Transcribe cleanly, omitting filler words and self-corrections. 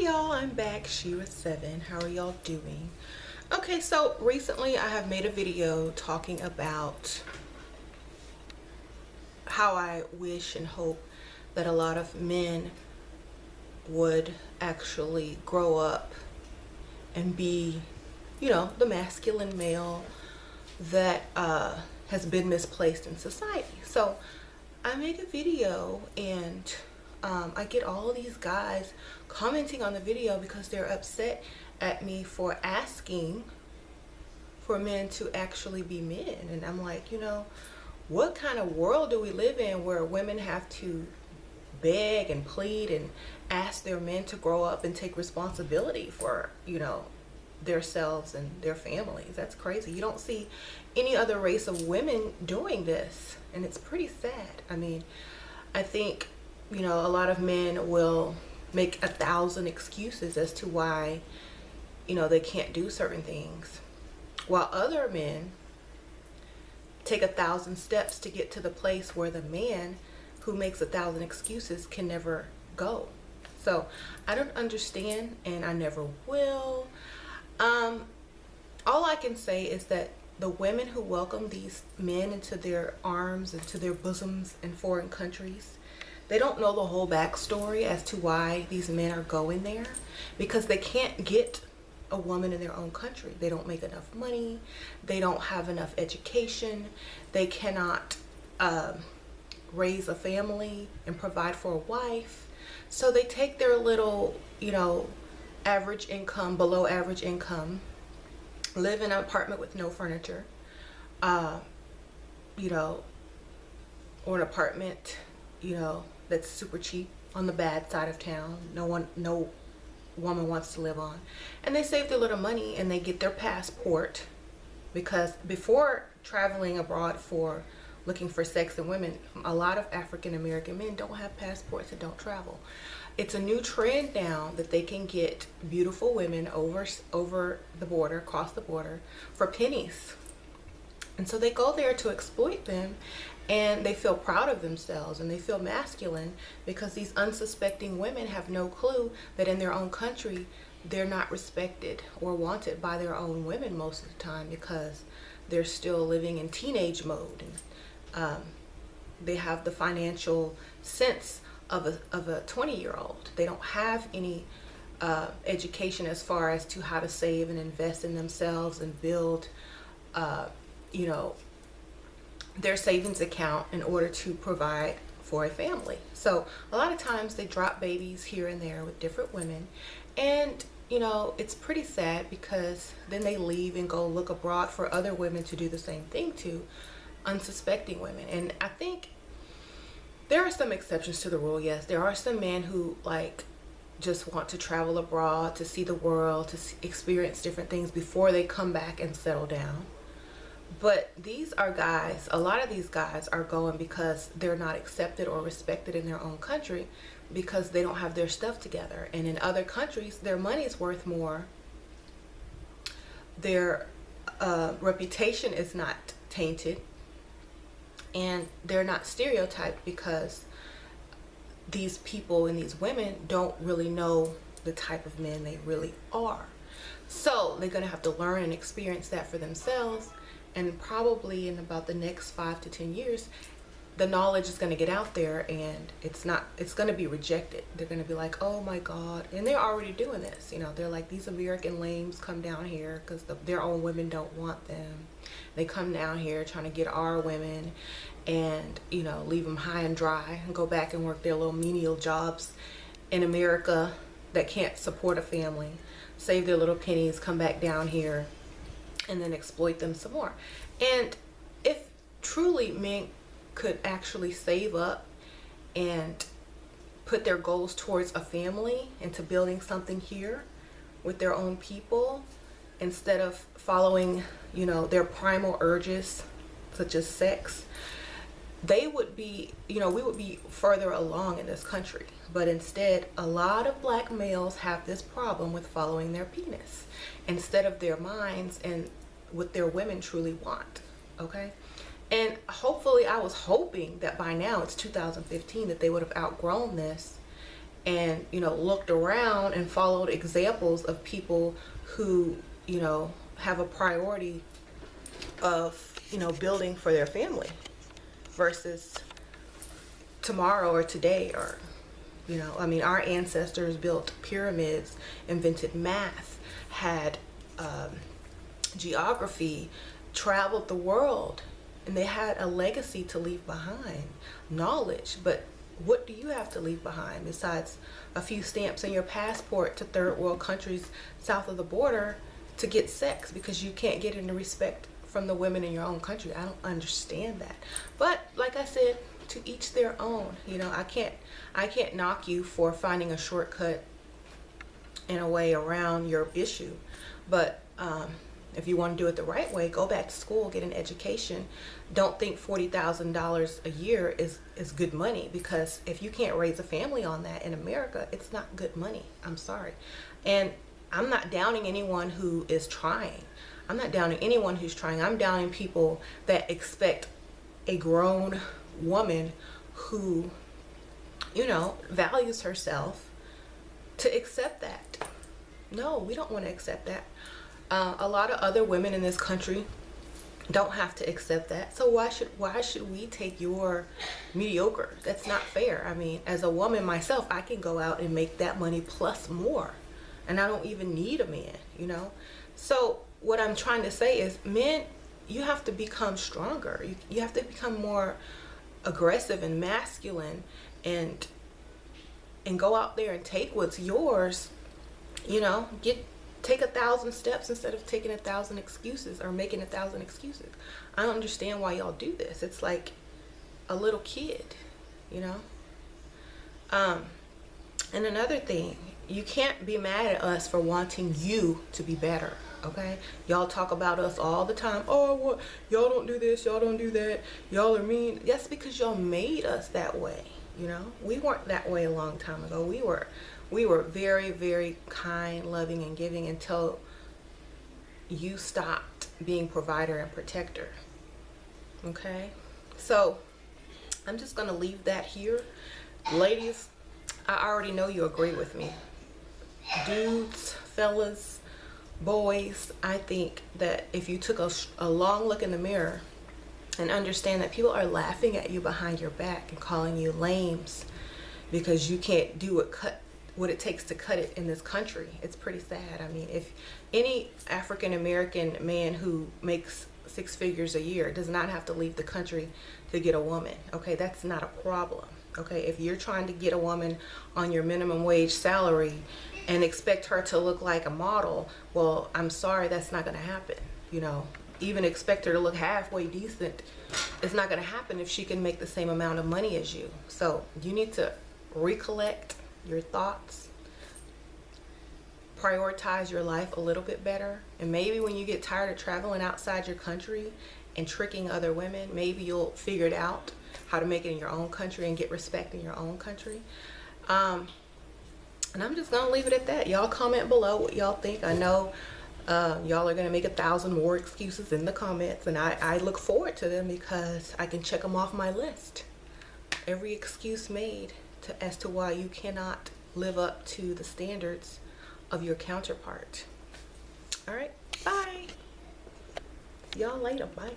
y'all, I'm back. Shira7. How are y'all doing? Okay, so recently I have made a video talking about how I wish and hope that a lot of men would actually grow up and be, the masculine male that has been misplaced in society. So I made a video and I get all of these guys commenting on the video because they're upset at me for asking for men to actually be men. And I'm like, what kind of world do we live in where women have to beg and plead and ask their men to grow up and take responsibility for, themselves and their families? That's crazy. You don't see any other race of women doing this, and it's pretty sad. I mean, I think, a lot of men will make 1,000 excuses as to why, they can't do certain things, while other men take 1,000 steps to get to the place where the man who makes 1,000 excuses can never go. So I don't understand, and I never will. All I can say is that the women who welcome these men into their arms, into their bosoms in foreign countries, they don't know the whole backstory as to why these men are going there, because they can't get a woman in their own country. They don't make enough money. They don't have enough education. They cannot raise a family and provide for a wife. So they take their little, average income, below average income, live in an apartment with no furniture, or an apartment, that's super cheap on the bad side of town. No woman wants to live on. And they save their little money and they get their passport, because before traveling abroad for looking for sex and women, a lot of African American men don't have passports and don't travel. It's a new trend now that they can get beautiful women over the border, across the border, for pennies. And so they go there to exploit them, and they feel proud of themselves and they feel masculine, because these unsuspecting women have no clue that in their own country they're not respected or wanted by their own women most of the time, because they're still living in teenage mode, and they have the financial sense of a 20-year-old. They don't have any education as far as to how to save and invest in themselves and build their savings account in order to provide for a family. So a lot of times they drop babies here and there with different women, and it's pretty sad, because then they leave and go look abroad for other women to do the same thing to unsuspecting women. And I think there are some exceptions to the rule. Yes, there are some men who just want to travel abroad to see the world, to experience different things before they come back and settle down. But these are guys, a lot of these guys are going because they're not accepted or respected in their own country, because they don't have their stuff together. And in other countries, their money's worth more. Their reputation is not tainted. And they're not stereotyped, because these people and these women don't really know the type of men they really are. So they're going to have to learn and experience that for themselves. And probably in about the next 5 to 10 years, the knowledge is going to get out there, and it's going to be rejected. They're going to be like, oh my God. And they're already doing this. They're like, these American lames come down here because their own women don't want them. They come down here trying to get our women and, leave them high and dry and go back and work their little menial jobs in America that can't support a family, save their little pennies, come back down here, and then exploit them some more. And if truly men could actually save up and put their goals towards a family and to building something here with their own people, instead of following, their primal urges such as sex, they would be, we would be further along in this country. But instead, a lot of black males have this problem with following their penis instead of their minds and what their women truly want. Okay? And hopefully, I was hoping that by now, it's 2015, that they would have outgrown this and, you know, looked around and followed examples of people who, you know, have a priority of, you know, building for their family versus tomorrow or today, or, you know, I mean, our ancestors built pyramids, invented math, had geography, traveled the world, and they had a legacy to leave behind, knowledge. But what do you have to leave behind besides a few stamps in your passport to third world countries south of the border to get sex because you can't get any respect from the women in your own country? I don't understand that. But like I said, to each their own. You know, I can't knock you for finding a shortcut in a way around your issue. But if you want to do it the right way, go back to school, get an education. Don't think $40,000 a year is good money, because if you can't raise a family on that in America, it's not good money. I'm sorry. And I'm not downing anyone who is trying. I'm not downing anyone who's trying. I'm downing people that expect a grown woman who, you know, values herself to accept that. No, we don't want to accept that. A lot of other women in this country don't have to accept that. So why should we take your mediocre? That's not fair. I mean, as a woman myself, I can go out and make that money plus more, and I don't even need a man, you know? So what I'm trying to say is, men, you have to become stronger. You have to become more aggressive and masculine, and go out there and take what's yours. You know, take 1,000 steps instead of taking 1,000 excuses or making 1,000 excuses. I don't understand why y'all do this. It's like a little kid, you know. And another thing, you can't be mad at us for wanting you to be better. Okay, y'all talk about us all the time. Oh, what, y'all don't do this, y'all don't do that, y'all are mean. That's because y'all made us that way. You know, we weren't that way a long time ago. We were very, very kind, loving, and giving until you stopped being provider and protector. Okay, so I'm just gonna leave that here. Ladies, I already know you agree with me. Dudes, fellas, boys, I think that if you took a long look in the mirror and understand that people are laughing at you behind your back and calling you lames because you can't do what it takes to cut it in this country, it's pretty sad. I mean, if any African American man who makes 6 figures a year does not have to leave the country to get a woman, okay, that's not a problem. Okay, if you're trying to get a woman on your minimum wage salary and expect her to look like a model, well, I'm sorry, that's not going to happen. You know, even expect her to look halfway decent, it's not going to happen if she can make the same amount of money as you. So you need to recollect your thoughts, prioritize your life a little bit better, and maybe when you get tired of traveling outside your country and tricking other women, maybe you'll figure it out how to make it in your own country and get respect in your own country. And I'm just gonna leave it at that. Y'all comment below what y'all think. I know y'all are gonna make 1,000 more excuses in the comments, and I look forward to them because I can check them off my list. Every excuse made as to why you cannot live up to the standards of your counterpart. All right, bye. See y'all later. Bye.